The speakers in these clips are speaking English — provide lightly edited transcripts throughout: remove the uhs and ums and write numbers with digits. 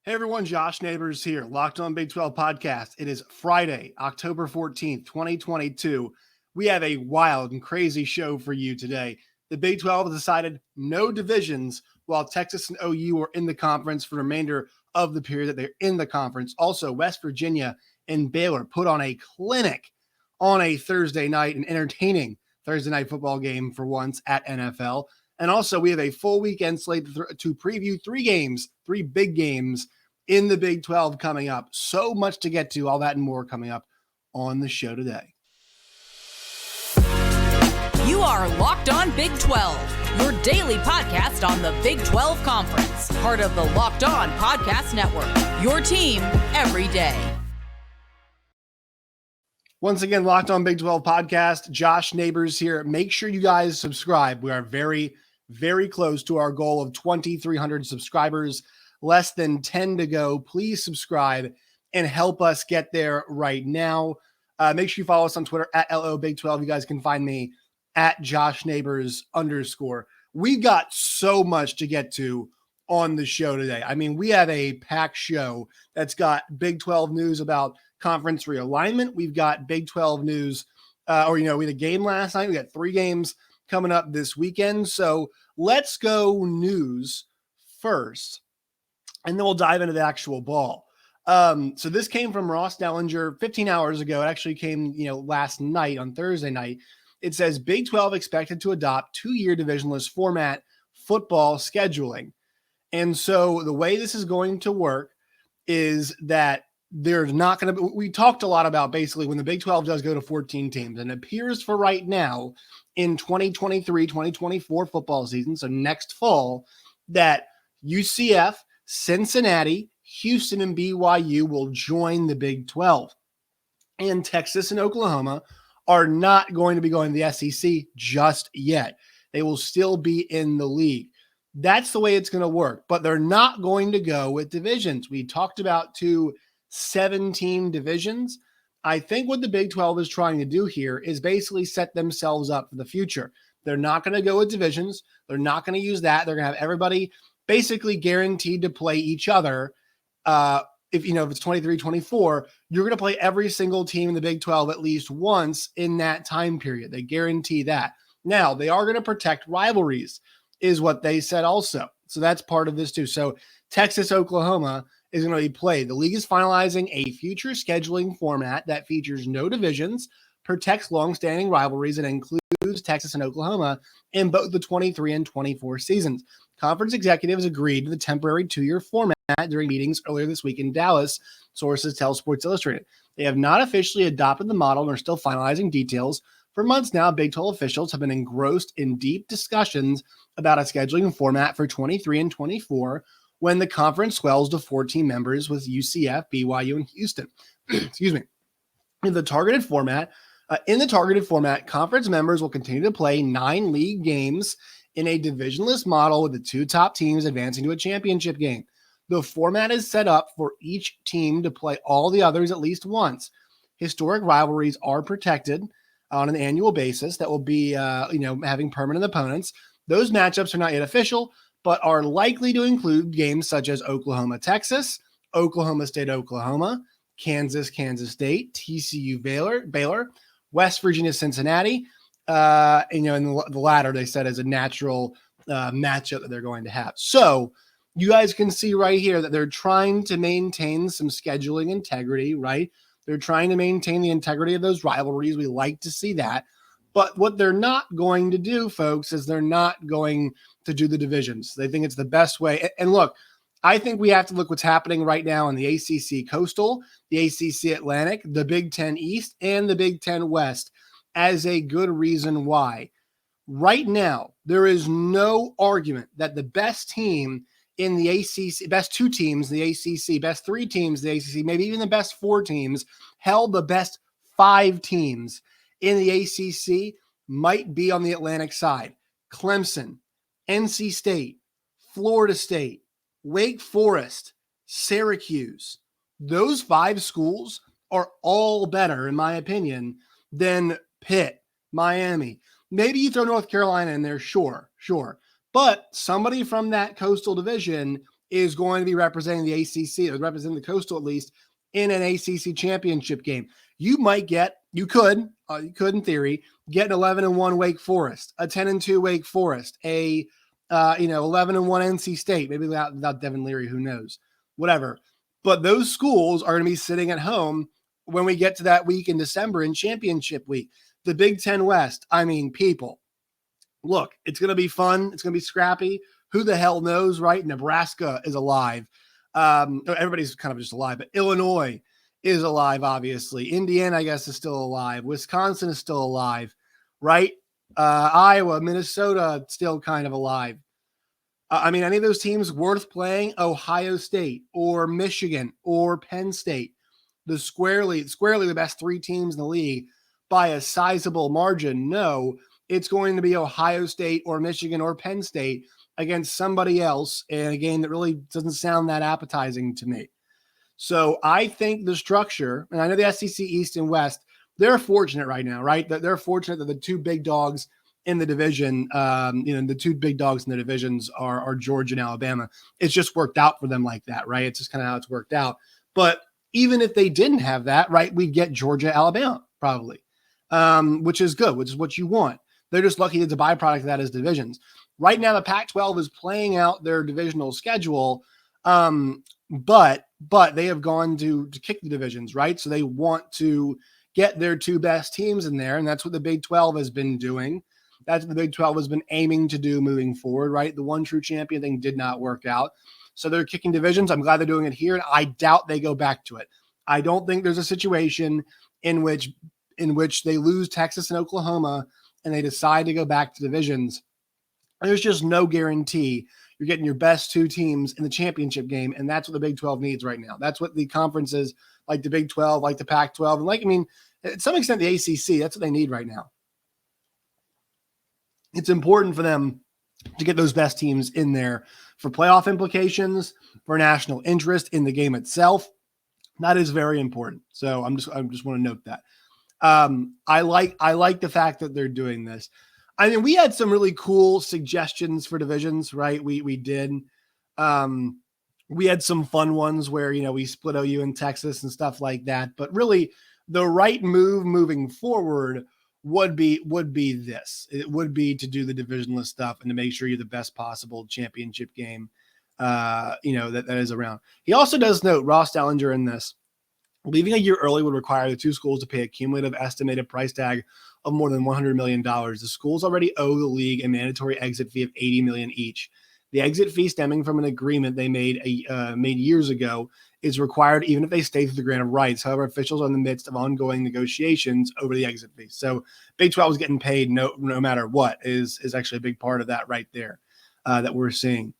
Hey everyone, Josh Neighbors here, Locked On Big 12 podcast. It is Friday, October 14th, 2022. We have a wild and crazy show for you today. The Big 12 has decided no divisions while Texas and OU are in the conference for the remainder of the period that they're in the conference. Also, West Virginia and Baylor put on a clinic on a Thursday night, an entertaining Thursday night football game for once at NFL. And also, we have a full weekend slate to preview three big games in the Big 12 coming up. So much to get to, all that and more coming up on the show today. You are Locked On Big 12, your daily podcast on the Big 12 Conference, part of the Locked On Podcast Network, your team every day. Once again, Locked On Big 12 podcast, Josh Neighbors here. Make sure you guys subscribe. We are very, very close to our goal of 2,300 subscribers. Less than 10 to go. Please subscribe and help us get there right now. Make sure you follow us on Twitter at LOBig12. You guys can find me at JoshNeighbors_. We've got so much to get to on the show today. I mean, we have a packed show that's got Big 12 news about conference realignment. We've got Big 12 news, we had a game last night. We got 3 games coming up this weekend. So let's go news first, and then we'll dive into the actual ball. So this came from Ross Dellinger 15 hours ago. It actually came, last night on Thursday night. It says Big 12 expected to adopt 2-year divisionless format football scheduling. And so the way this is going to work is that there's not going to be, we talked a lot about basically when the Big 12 does go to 14 teams, and it appears for right now in 2023-2024 football season, so next fall, that UCF, Cincinnati, Houston, and BYU will join the Big 12. And Texas and Oklahoma are not going to be going to the SEC just yet. They will still be in the league. That's the way it's going to work, but they're not going to go with divisions. We talked about 2 7-team divisions. I think what the Big 12 is trying to do here is basically set themselves up for the future. They're not going to go with divisions. They're not going to use that. They're going to have everybody basically guaranteed to play each other. If it's 23-24, you're going to play every single team in the Big 12 at least once in that time period. They guarantee that. Now, they are going to protect rivalries, is what they said also. So that's part of this too. So Texas, Oklahoma is going to be played. The league is finalizing a future scheduling format that features no divisions, protects longstanding rivalries, and includes Texas and Oklahoma in both the 23 and 24 seasons. Conference executives agreed to the temporary 2-year format during meetings earlier this week in Dallas, sources tell Sports Illustrated. They have not officially adopted the model and are still finalizing details. For months now, Big 12 officials have been engrossed in deep discussions about a scheduling format for 23 and 24 when the conference swells to 14 members with UCF, BYU, and Houston. Excuse me. In the targeted format, conference members will continue to play 9 league games in a divisionless model with the 2 top teams advancing to a championship game. The format is set up for each team to play all the others at least once. Historic rivalries are protected on an annual basis that will be, having permanent opponents. Those matchups are not yet official, but are likely to include games such as Oklahoma, Texas, Oklahoma State, Oklahoma, Kansas, Kansas State, TCU, Baylor, West Virginia, Cincinnati. And the latter, they said, is a natural matchup that they're going to have. So you guys can see right here that they're trying to maintain some scheduling integrity, right? They're trying to maintain the integrity of those rivalries. We like to see that. But what they're not going to do, folks, is they're not going to do the divisions. They think it's the best way. And look, I think we have to look what's happening right now in the ACC Coastal, the ACC Atlantic, the Big 10 East, and the Big 10 West as a good reason why. Right now, there is no argument that the best team in the ACC, best 2 teams in the ACC, best 3 teams in the ACC, maybe even the best 4 teams, held the best 5 teams in the ACC might be on the Atlantic side. Clemson, NC State, Florida State, Wake Forest, Syracuse. Those 5 schools are all better, in my opinion, than Pitt, Miami. Maybe you throw North Carolina in there, sure. But somebody from that coastal division is going to be representing the ACC, or representing the Coastal at least, in an ACC championship game. You could in theory, get an 11-1 Wake Forest, a 10-2 Wake Forest, a 11-1 NC State, maybe without Devin Leary, who knows, whatever. But those schools are going to be sitting at home when we get to that week in December in championship week. The Big Ten West, people, look, it's going to be fun. It's going to be scrappy. Who the hell knows, right? Nebraska is alive. Everybody's kind of just alive, but Illinois is alive, obviously. Indiana, I guess, is still alive. Wisconsin is still alive, right? Iowa, Minnesota, still kind of alive. Any of those teams worth playing? Ohio State or Michigan or Penn State, the squarely the best three teams in the league by a sizable margin. No, it's going to be Ohio State or Michigan or Penn State against somebody else in a game that really doesn't sound that appetizing to me. So I think the structure, and I know the SEC East and West, they're fortunate right now, right? They're fortunate that the two big dogs in the division, the two big dogs in the divisions are Georgia and Alabama. It's just worked out for them like that, right? It's just kind of how it's worked out. But even if they didn't have that, right, we'd get Georgia, Alabama probably, which is good, which is what you want. They're just lucky that the byproduct of that is divisions. Right now, the Pac-12 is playing out their divisional schedule, but they have gone to kick the divisions, right? So they want to get their two best teams in there, and that's what the Big 12 has been doing. That's what the Big 12 has been aiming to do moving forward, right? The one true champion thing did not work out. So they're kicking divisions. I'm glad they're doing it here, and I doubt they go back to it. I don't think there's a situation in which they lose Texas and Oklahoma and they decide to go back to divisions. There's just no guarantee you're getting your best two teams in the championship game, and that's what the Big 12 needs right now. That's what the conferences like the Big 12, like the Pac-12, and to some extent the ACC, that's what they need right now. It's important for them to get those best teams in there for playoff implications, for national interest in the game itself. That is very important. So I just want to note that. I like the fact that they're doing this. We had some really cool suggestions for divisions, right? We did. We had some fun ones where, we split OU and Texas and stuff like that. But really, the right move moving forward would be this. It would be to do the divisionless stuff and to make sure you're the best possible championship game, that is around. He also does note, Ross Dellinger, in this, leaving a year early would require the two schools to pay a cumulative estimated price tag of more than $100 million. The schools already owe the league a mandatory exit fee of $80 million each. The exit fee, stemming from an agreement they made years ago, is required even if they stay through the grant of rights. However, officials are in the midst of ongoing negotiations over the exit fee. So Big 12 is getting paid no matter what is actually a big part of that right there that we're seeing.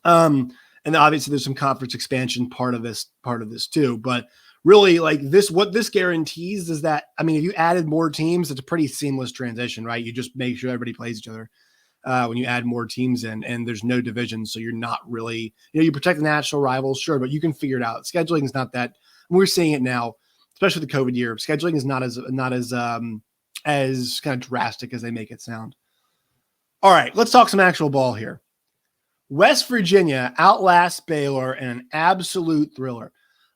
And then obviously there's some conference expansion part of this too. But really, what this guarantees is that, if you added more teams, it's a pretty seamless transition, right? You just make sure everybody plays each other when you add more teams in, and there's no division. So you're not really, you protect the national rivals, sure, but you can figure it out. Scheduling is not that. We're seeing it now, especially the COVID year. Scheduling is not as kind of drastic as they make it sound. All right, let's talk some actual ball here. West Virginia outlasts Baylor in an absolute thriller.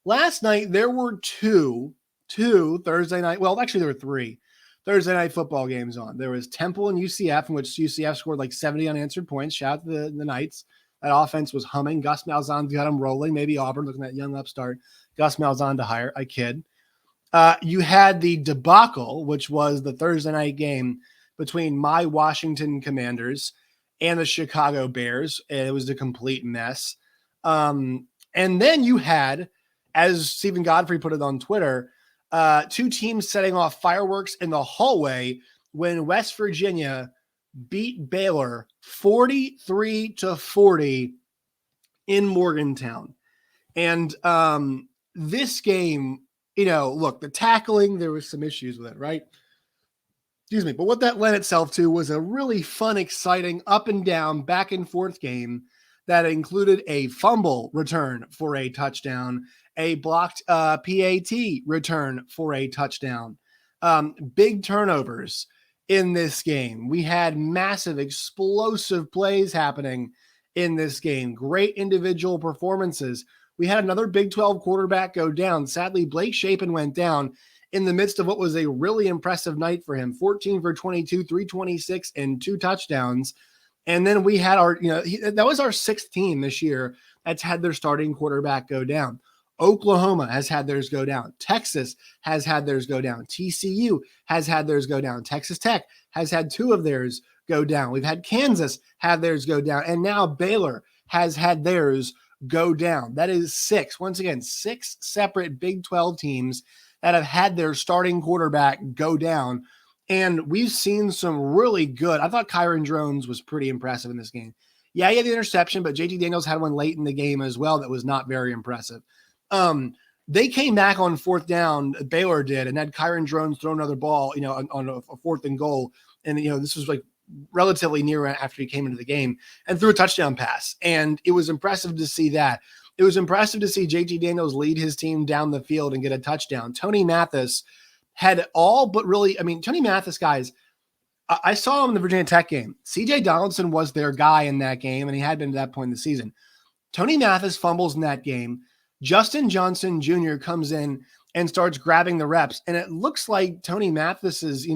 Last night, there were two Thursday night. Well, actually, there were three Thursday night football games on. There was Temple and UCF, in which UCF scored 70 unanswered points. Shout out to the Knights. That offense was humming. Gus Malzahn's got them rolling. Maybe Auburn, looking at that young upstart. Gus Malzahn to hire. I kid. You had the debacle, which was the Thursday night game between my Washington Commanders and the Chicago Bears. It was a complete mess. And then you had, as Stephen Godfrey put it on Twitter, two teams setting off fireworks in the hallway when West Virginia beat Baylor 43-40 in Morgantown. And this game, look, the tackling, there was some issues with it, right? Excuse me. But what that led itself to was a really fun, exciting, up and down, back and forth game that included a fumble return for a touchdown, a blocked PAT return for a touchdown, big turnovers in this game. We had massive, explosive plays happening in this game. Great individual performances. We had another Big 12 quarterback go down. Sadly, Blake Shapen went down in the midst of what was a really impressive night for him. 14 for 22, 326, and 2 touchdowns. And then we had that was our 6th team this year that's had their starting quarterback go down. Oklahoma has had theirs go down. Texas has had theirs go down. TCU has had theirs go down. Texas Tech has had 2 of theirs go down. We've had Kansas have theirs go down. And now Baylor has had theirs go down. That is 6. Once again, 6 separate Big 12 teams that have had their starting quarterback go down. And we've seen some really good. I thought Kyron Drones was pretty impressive in this game. Yeah, he had the interception, but JT Daniels had one late in the game as well that was not very impressive. They came back on 4th down, Baylor did, and had Kyron Drones throw another ball, on a 4th and goal. And, this was like relatively near after he came into the game and threw a touchdown pass. And it was impressive to see that. It was impressive to see JT Daniels lead his team down the field and get a touchdown. Tony Mathis had all but really, Tony Mathis, guys, I saw him in the Virginia Tech game. CJ Donaldson was their guy in that game, and he had been to that point in the season. Tony Mathis fumbles in that game. Justin Johnson Jr. comes in and starts grabbing the reps. And it looks like Tony Mathis's,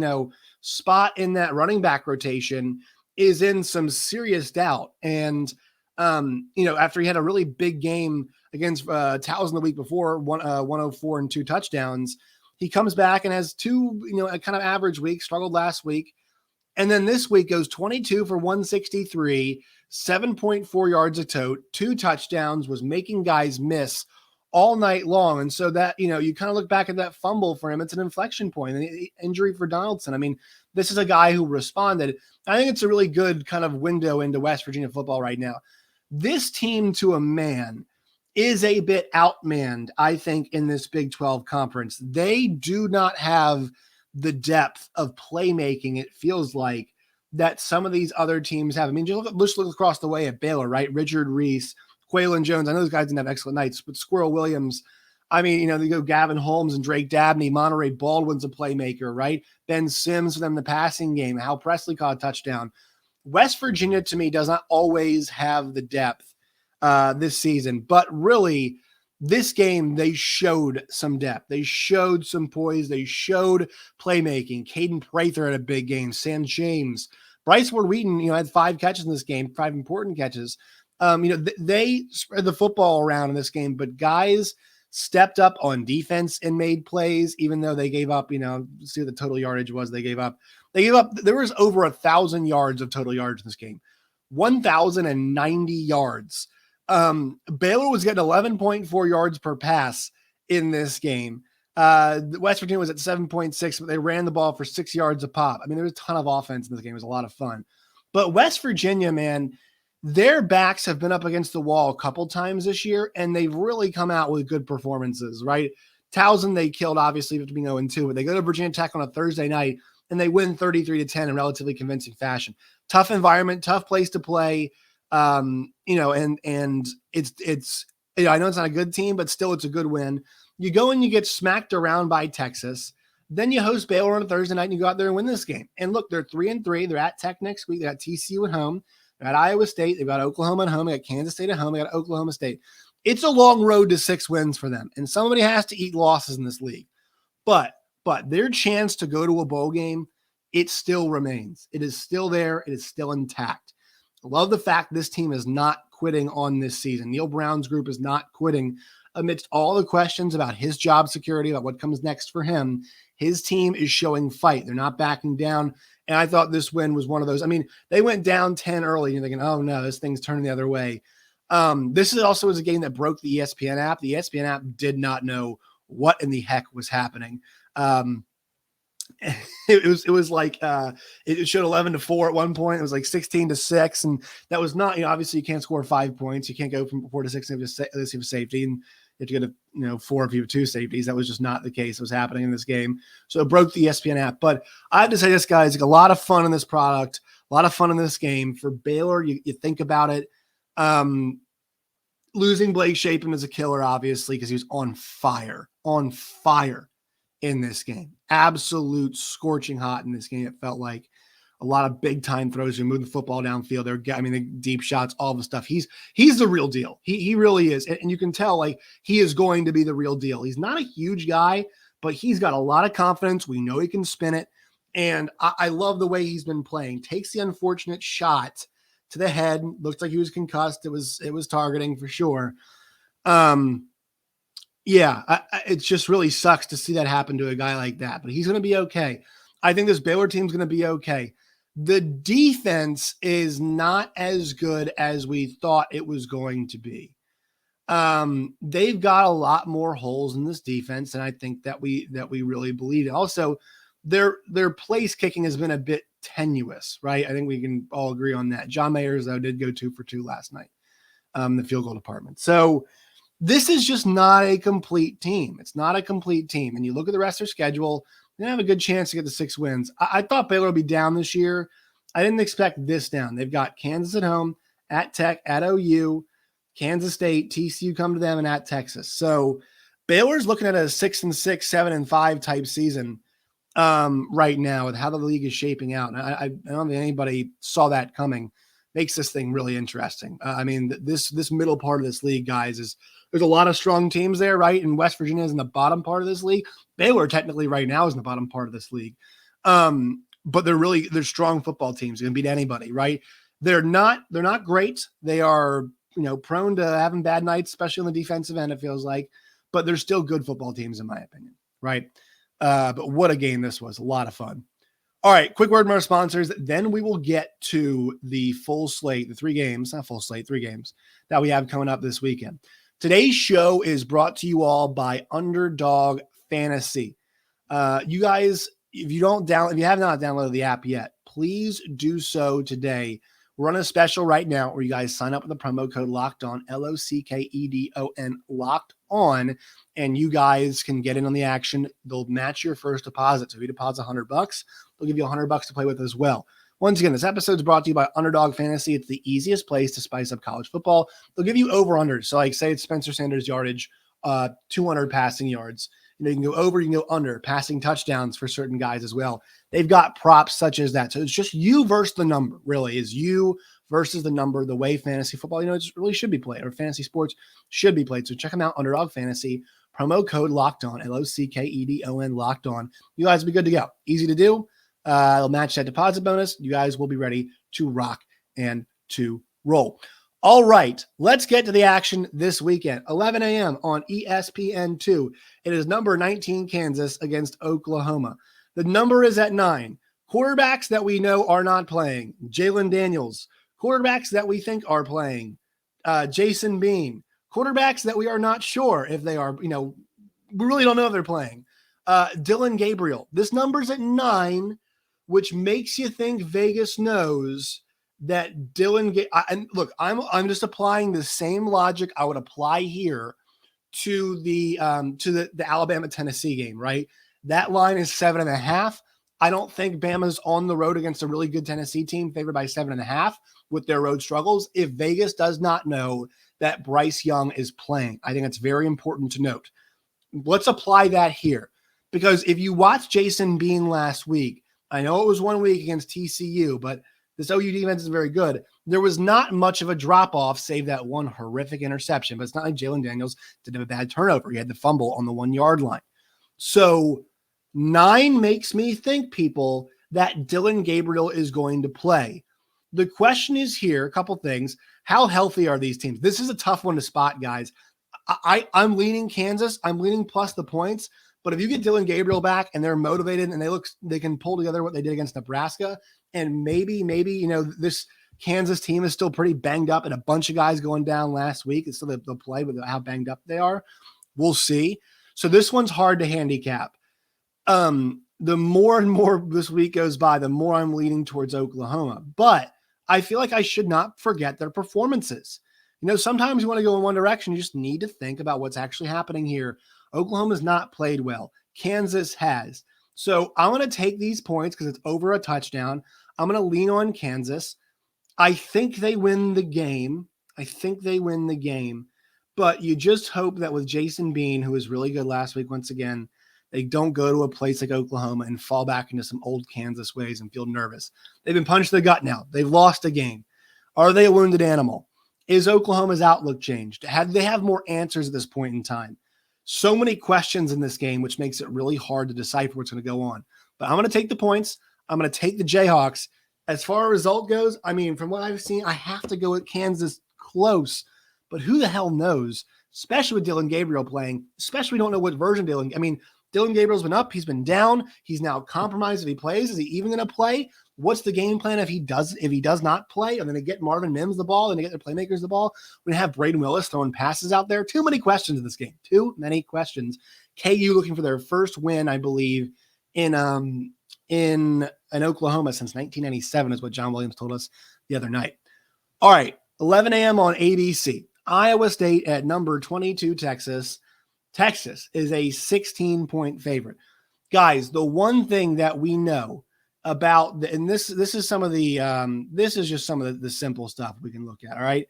spot in that running back rotation is in some serious doubt. And, after he had a really big game against Towson the week before, 104 and 2 touchdowns, he comes back and has 2, a kind of average week, struggled last week. And then this week goes 22 for 163, 7.4 yards a tote, 2 touchdowns, was making guys miss all night long. And so that, you kind of look back at that fumble for him. It's an inflection point, an injury for Donaldson. This is a guy who responded. I think it's a really good kind of window into West Virginia football right now. This team to a man is a bit outmanned, I think, in this Big 12 conference. They do not have the depth of playmaking, it feels like, that some of these other teams have. Just look across the way at Baylor, right? Richard Reese, Quaylon Jones. I know those guys didn't have excellent nights, but Squirrel Williams. They go Gavin Holmes and Drake Dabney. Monterey Baldwin's a playmaker, right? Ben Sims for them in the passing game. Hal Presley caught a touchdown. West Virginia, to me, does not always have the depth this season, but really, this game, they showed some depth. They showed some poise. They showed playmaking. Caden Prather had a big game. Sam James. Bryce Ward-Wheaton, had 5 catches in this game, 5 important catches. They spread the football around in this game, but guys stepped up on defense and made plays, even though they gave up, see what the total yardage was they gave up. There was over 1,000 yards of total yards in this game, 1,090 yards. Baylor was getting 11.4 yards per pass in this game. West Virginia was at 7.6, but they ran the ball for 6 yards a pop. There was a ton of offense in this game. It was a lot of fun. But West Virginia, man, their backs have been up against the wall a couple times this year, and they've really come out with good performances, right? Towson, they killed, obviously, to be 0-2, but they go to Virginia Tech on a Thursday night, and they win 33-10 in relatively convincing fashion. Tough environment, tough place to play. And it's I know it's not a good team, but still it's a good win. You go and you get smacked around by Texas. Then you host Baylor on a Thursday night and you go out there and win this game. And look, they're 3-3. They're at Tech next week. They got TCU at home. They got Iowa State. They've got Oklahoma at home. They got Kansas State at home. They got Oklahoma State. It's a long road to 6 wins for them. And somebody has to eat losses in this league. But their chance to go to a bowl game, it still remains. It is still there. It is still intact. I love the fact this team is not quitting on this season. Neal Brown's group is not quitting amidst all the questions about his job security, about what comes next for him. His team is showing fight. They're not backing down. And I thought this win was one of those. They went down 10 early and you're thinking, oh no, this thing's turning the other way. This is also a game that broke the ESPN app. The ESPN app did not know what in the heck was happening. It was like it showed 11-4 at one point. It was like 16-6, and that was not. Obviously, you can't score 5 points. You can't go from 4 to 6 unless you have a safety, and you have to get a 4 if you have 2 safeties. That was just not the case that was happening in this game. So it broke the ESPN app. But I have to say this, guys, like a lot of fun in this product, a lot of fun in this game for Baylor. You think about it. Losing Blake Shapen is a killer, obviously, because he was on fire in this game. Absolute scorching hot in this game, it felt like. a lot of big time throws. You move the football downfield. The deep shots, all the stuff. He's the real deal. He really is. And you can tell like he is going to be the real deal. He's not a huge guy, but he's got a lot of confidence. We know he can spin it. And I love the way he's been playing. Takes the unfortunate shot to the head. Looks like he was concussed. It was targeting for sure. It just really sucks to see that happen to a guy like that, but he's going to be okay. I think this Baylor team's going to be okay. The defense is not as good as we thought it was going to be. They've got a lot more holes in this defense, and I think that we really believe it. Also, their place kicking has been a bit tenuous, right? I think we can all agree on that. John Mayers, though, did go 2 for 2 last night, the field goal department. So this is just not a complete team. It's not a complete team. And you look at the rest of their schedule, they have a good chance to get the 6 wins. I thought Baylor would be down this year. I didn't expect this down. They've got Kansas at home, at Tech, at OU, Kansas State, TCU come to them, and at Texas. So Baylor's looking at a 6-6, 7-5 type season right now with how the league is shaping out. And I don't think anybody saw that coming. Makes this thing really interesting. This middle part of this league, guys, there's a lot of strong teams there, right? And West Virginia is in the bottom part of this league. Baylor technically right now is in the bottom part of this league. But they're strong football teams. They can beat anybody, right? They're not great. They are, prone to having bad nights, especially on the defensive end, it feels like, but they're still good football teams in my opinion, right? But what a game this was. A lot of fun. All right, quick word from our sponsors. Then we will get to the full slate, the 3 games that we have coming up this weekend. Today's show is brought to you all by Underdog Fantasy. You guys, if you have not downloaded the app yet, please do so today. We're on a special right now where you guys sign up with the promo code Locked On, LOCKEDON, Locked On, and you guys can get in on the action. They'll match your first deposit. So if you deposit $100, they'll give you $100 to play with as well. Once again, this episode is brought to you by Underdog Fantasy. It's the easiest place to spice up college football. They'll give you over-unders. So like say it's Spencer Sanders yardage, 200 passing yards. You can go over, you can go under, passing touchdowns for certain guys as well. They've got props such as that. So it's just you versus the number, really, is you versus the number, the way fantasy football, it really should be played, or fantasy sports should be played. So check them out, Underdog Fantasy, promo code Locked On, LOCKEDON, Locked On. You guys will be good to go. Easy to do. It'll match that deposit bonus. You guys will be ready to rock and to roll. All right, let's get to the action this weekend. 11 a.m. on ESPN2. It is number 19 Kansas against Oklahoma. The number is at 9. Quarterbacks that we know are not playing. Jalen Daniels. Quarterbacks that we think are playing. Jason Bean. Quarterbacks that we are not sure if they are, we really don't know if they're playing. Dylan Gabriel. This number's at 9, which makes you think Vegas knows that and look, I'm just applying the same logic I would apply here to the Alabama-Tennessee game, right? That line is 7.5. I don't think Bama's on the road against a really good Tennessee team favored by 7.5 with their road struggles. If Vegas does not know that Bryce Young is playing, I think it's very important to note. Let's apply that here, because if you watch Jason Bean last week, I know it was 1 week against TCU, but this OU defense is very good. There was not much of a drop-off, save that one horrific interception. But it's not like Jalen Daniels did have a bad turnover. He had the fumble on the 1-yard line. So 9 makes me think, people, that Dylan Gabriel is going to play. The question is here, a couple things. How healthy are these teams? This is a tough one to spot, guys. I'm leaning Kansas. I'm leaning plus the points. But if you get Dylan Gabriel back and they're motivated and they can pull together what they did against Nebraska, and maybe, this Kansas team is still pretty banged up and a bunch of guys going down last week, and still they'll play with how banged up they are. We'll see. So this one's hard to handicap. The more and more this week goes by, the more I'm leaning towards Oklahoma. But I feel like I should not forget their performances. Sometimes you want to go in one direction. You just need to think about what's actually happening here. Oklahoma's not played well. Kansas has. So I'm going to take these points because it's over a touchdown. I'm going to lean on Kansas. I think they win the game. But you just hope that with Jason Bean, who was really good last week once again, They don't go to a place like Oklahoma and fall back into some old Kansas ways and feel nervous. They've been punched in the gut now. They've lost a game. Are they a wounded animal? Is Oklahoma's outlook changed? They have more answers at this point in time? So many questions in this game, which makes it really hard to decipher what's going to go on. But I'm going to take the points. I'm going to take the Jayhawks. As far as result goes, I mean, from what I've seen, I have to go with Kansas close. But who the hell knows? Especially with Dylan Gabriel playing. Especially we don't know what version Dylan Gabriel's been up. He's been down. He's now compromised if he plays. Is he even going to play? What's the game plan if he does not play? Are they going to get Marvin Mims the ball? Are they going to get their playmakers the ball? We're going to have Braden Willis throwing passes out there. Too many questions in this game. Too many questions. KU looking for their first win, I believe, in Oklahoma since 1997 is what John Williams told us the other night. All right, 11 a.m. on ABC. Iowa State at number 22, Texas. Texas is a 16-point favorite. Guys, the one thing that we know about this is just some of the simple stuff we can look at. All right.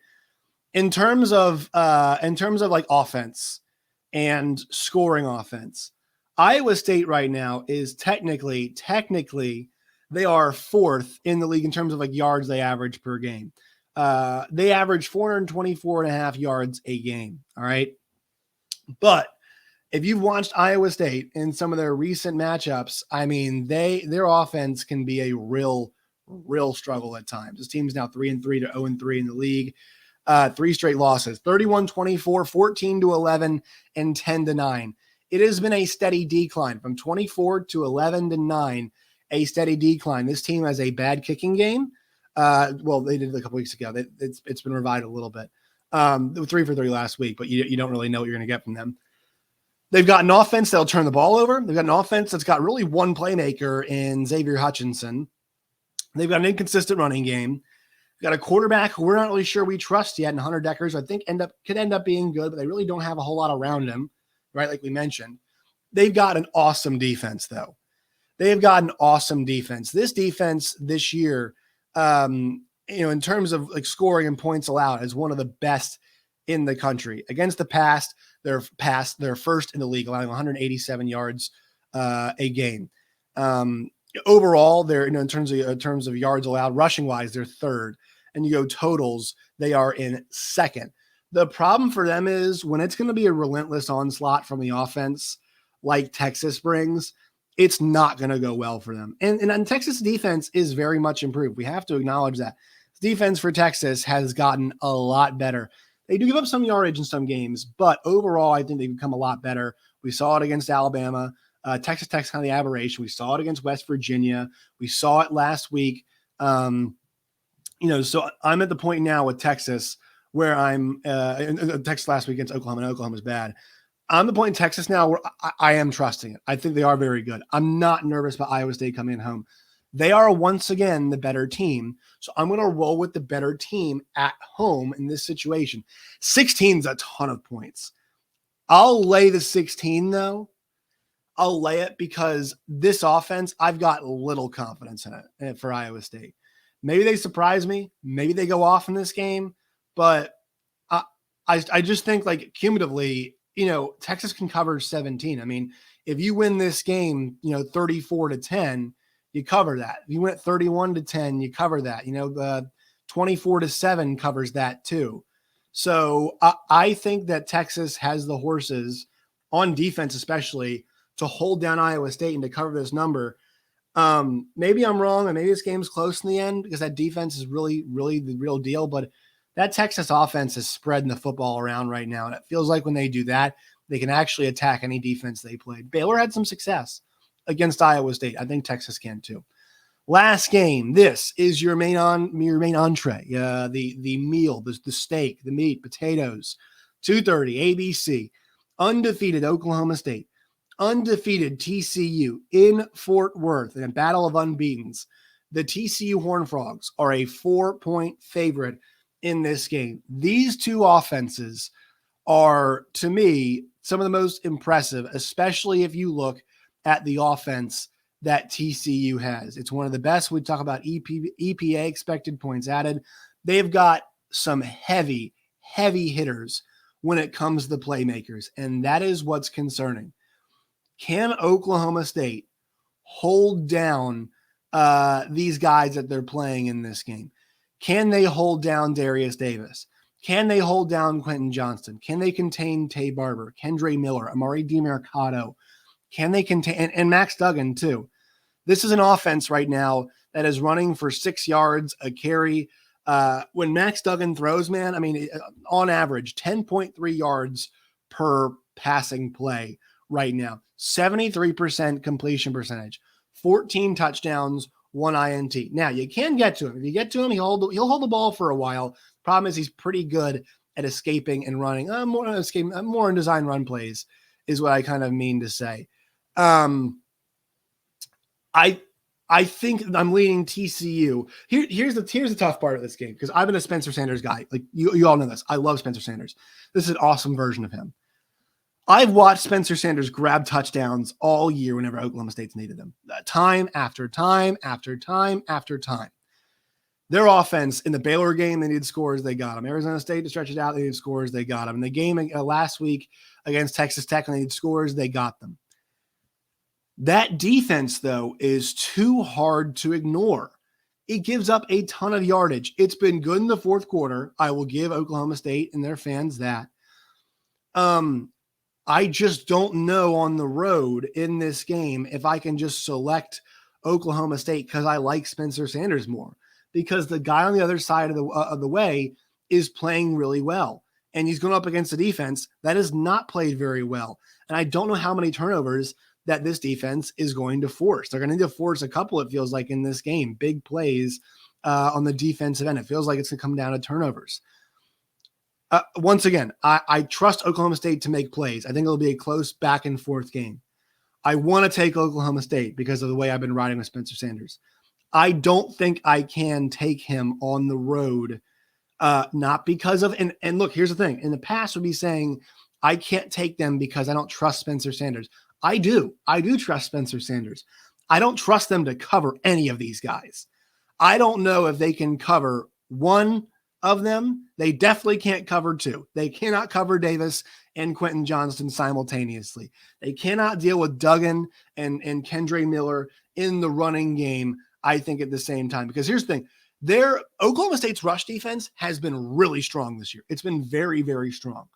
In terms of like offense and scoring offense, Iowa State right now is technically they are fourth in the league in terms of like yards they average per game. They average 424.5 yards a game. All right. But if you've watched Iowa State in some of their recent matchups, I mean, their offense can be a real struggle at times. This team's now 3-3 to 0-3 in the league. 3 straight losses, 31-24, 14-11, and 10-9. It has been a steady decline from 24 to 11-9, a steady decline. This team has a bad kicking game. Well, they did it a couple weeks ago. It's been revived a little bit. 3 for 3 last week, but you don't really know what you're going to get from them. They've got an offense that'll turn the ball over. They've got an offense that's got really one playmaker in Xavier Hutchinson. They've got an inconsistent running game. They've got a quarterback who we're not really sure we trust yet in Hunter Deckers. I think could end up being good, but they really don't have a whole lot around him, right? Like we mentioned. They've got an awesome defense, though. They've got an awesome defense. This defense this year, in terms of like scoring and points allowed, is one of the best in the country. Against the pass, they're first in the league, allowing 187 yards a game. Overall, they're in terms of yards allowed, rushing wise, they're third. And you go totals, they are in second. The problem for them is when it's going to be a relentless onslaught from the offense, like Texas brings, it's not going to go well for them. And Texas defense is very much improved. We have to acknowledge that. Defense for Texas has gotten a lot better. They do give up some yardage in some games, but overall, I think they've become a lot better. We saw it against Alabama. Texas Tech's kind of the aberration. We saw it against West Virginia. We saw it last week. So I'm at the point now with Texas where I'm Texas last week against Oklahoma, and Oklahoma's bad. I'm at the point in Texas now where I am trusting it. I think they are very good. I'm not nervous about Iowa State coming in home. They are once again the better team. So I'm going to roll with the better team at home in this situation. 16 is a ton of points. I'll lay the 16 though. I'll lay it because this offense, I've got little confidence in it for Iowa State. Maybe they surprise me. Maybe they go off in this game. But I just think like cumulatively, Texas can cover 17. I mean, if you win this game, 34-10, you cover that. If you win it 31-10, you cover that. The 24-7 covers that too. So I think that Texas has the horses on defense, especially to hold down Iowa State and to cover this number. Maybe I'm wrong, and maybe this game's close in the end because that defense is really, really the real deal. But that Texas offense is spreading the football around right now, and it feels like when they do that, they can actually attack any defense they played. Baylor had some success against Iowa State. I think Texas can too. Last game. This is your main entree. The meal, the steak, the meat, potatoes. 2:30 ABC. Undefeated Oklahoma State. Undefeated TCU in Fort Worth in a battle of unbeatens. The TCU Horned Frogs are a 4-point favorite in this game. These two offenses are, to me, some of the most impressive, especially if you look at the offense that TCU has. It's one of the best. We talk about EPA, expected points added. They've got some heavy hitters when it comes to the playmakers, and that is what's concerning. Can Oklahoma State hold down these guys that they're playing in this game? Can they hold down Darius Davis? Can they hold down Quentin Johnston? Can they contain Tay Barber, Kendre Miller, Amari DiMercato? Can they contain and Max Duggan too? This is an offense right now that is running for 6 yards a carry. When Max Duggan throws, man, I mean, on average, 10.3 yards per passing play right now. 73% completion percentage, 14 touchdowns, 1 INT. Now, you can get to him. If you get to him, he'll hold the ball for a while. Problem is he's pretty good at escaping and running. More in design run plays is what I kind of mean to say. I think I'm leaning TCU. Here's the tough part of this game, because I've been a Spencer Sanders guy. Like you all know this. I love Spencer Sanders. This is an awesome version of him. I've watched Spencer Sanders grab touchdowns all year whenever Oklahoma State's needed them. Time after time after time after time. Their offense in the Baylor game, they needed scores, they got them. Arizona State to stretch it out, they needed scores, they got them. In the game last week against Texas Tech, they needed scores, they got them. That defense, though, is too hard to ignore. It gives up a ton of yardage. It's been good in the fourth quarter. I will give Oklahoma State and their fans that. I just don't know on the road in this game if I can just select Oklahoma State because I like Spencer Sanders more, because the guy on the other side of the way is playing really well, and he's going up against a defense that has not played very well. And I don't know how many turnovers that this defense is going to force. They're going to need to force a couple, it feels like, in this game. Big plays on the defensive end. It feels like it's going to come down to turnovers. Once again, I trust Oklahoma State to make plays. I think it'll be a close back and forth game. I want to take Oklahoma State because of the way I've been riding with Spencer Sanders. I don't think I can take him on the road, not because of, and look, here's the thing. In the past, would be saying I can't take them because I don't trust Spencer Sanders. I do trust Spencer Sanders. I don't trust them to cover any of these guys. I don't know if they can cover one of them. They definitely can't cover two. They cannot cover Davis and Quentin Johnston simultaneously. They cannot deal with Duggan and Kendre Miller in the running game, I think, at the same time. Because here's the thing. Oklahoma State's rush defense has been really strong this year. It's been very, very strong.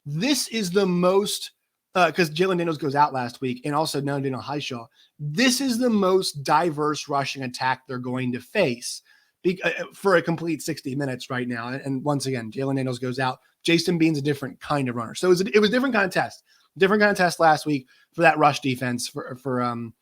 This is the most, because Jalen Daniels goes out last week, and also now Daniel Highshaw. This is the most diverse rushing attack they're going to face for a complete 60 minutes right now. And once again, Jalen Daniels goes out. Jason Bean's a different kind of runner. So it was a different kind of test. Different kind of test last week for that rush defense Oklahoma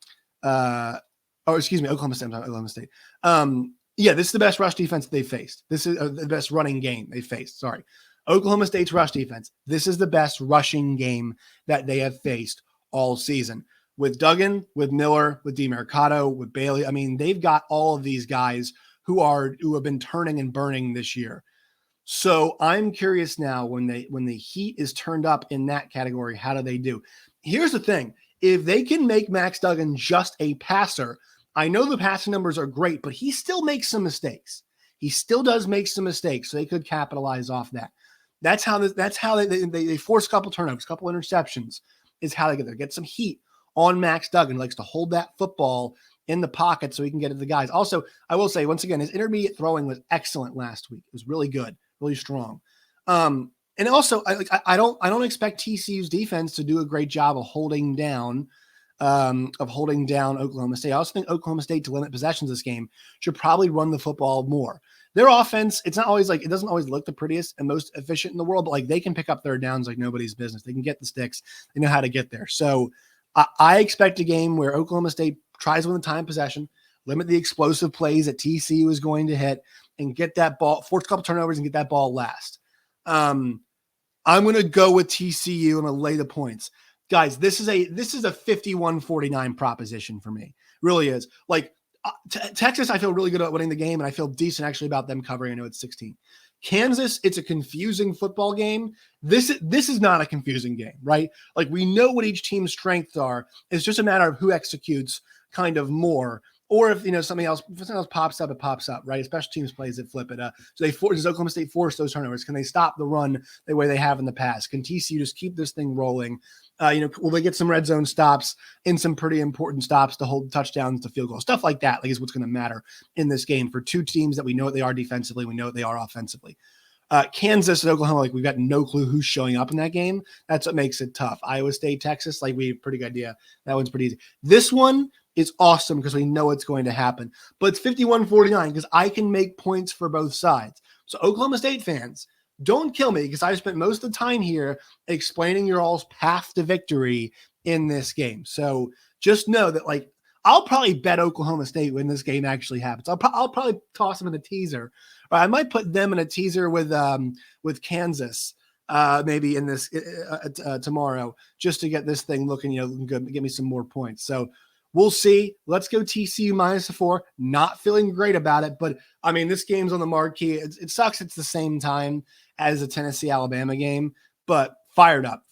State. Yeah, this is the best rush defense that they faced. This is the best running game they faced. Sorry. Oklahoma State's rush defense. This is the best rushing game that they have faced all season. With Duggan, with Miller, with DiMercato, with Bailey. I mean, they've got all of these guys who have been turning and burning this year. So I'm curious now, when the heat is turned up in that category, how do they do? Here's the thing. If they can make Max Duggan just a passer, I know the passing numbers are great, but he still makes some mistakes. He still does make some mistakes, so they could capitalize off that. That's how they force a couple turnovers, a couple interceptions is how they get there. Get some heat on Max Duggan. He likes to hold that football in the pocket so he can get at the guys. Also, I will say, once again, his intermediate throwing was excellent last week. It was really good, really strong. And also, I don't expect TCU's defense to do a great job of holding down Oklahoma State. I also think Oklahoma State, to limit possessions this game, should probably run the football more. Their offense, it doesn't always look the prettiest and most efficient in the world, but they can pick up third downs like nobody's business. They can get the sticks. They know how to get there. So I expect a game where Oklahoma State tries to win the time possession, limit the explosive plays that TCU is going to hit, and get that ball, force a couple turnovers and get that ball last. I'm going to go with TCU. I'm going to lay the points. Guys, this is a 51-49 proposition for me. It really is. Texas, I feel really good about winning the game, and I feel decent actually about them covering. I know it's 16. Kansas, it's a confusing football game. This is not a confusing game, right? We know what each team's strengths are. It's just a matter of who executes kind of more Or if something else pops up, it pops up, right? Special teams plays that flip it. So does Oklahoma State force those turnovers? Can they stop the run the way they have in the past? Can TCU just keep this thing rolling? Will they get some red zone stops and some pretty important stops to hold touchdowns to field goals? Stuff like that, is what's going to matter in this game for two teams that we know what they are defensively, we know what they are offensively. Kansas and Oklahoma, we've got no clue who's showing up in that game. That's what makes it tough. Iowa State, Texas, we have a pretty good idea. That one's pretty easy. This one is awesome because we know it's going to happen. But it's 51-49 because I can make points for both sides. So Oklahoma State fans, don't kill me because I've spent most of the time here explaining your all's path to victory in this game. So just know that I'll probably bet Oklahoma State when this game actually happens. I'll probably toss them in a teaser. Or I might put them in a teaser with Kansas maybe in this tomorrow just to get this thing looking good, get me some more points. So we'll see. Let's go TCU -4. Not feeling great about it, but this game's on the marquee. It sucks. It's the same time as the Tennessee-Alabama game, but fired up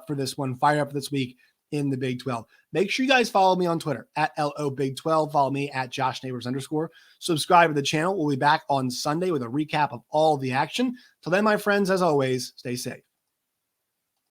for this one. Fired up for this week in the Big 12. Make sure you guys follow me on Twitter at LOBig12. Follow me at @JoshNeighbors_. Subscribe to the channel. We'll be back on Sunday with a recap of all the action. Till then, my friends, as always, stay safe.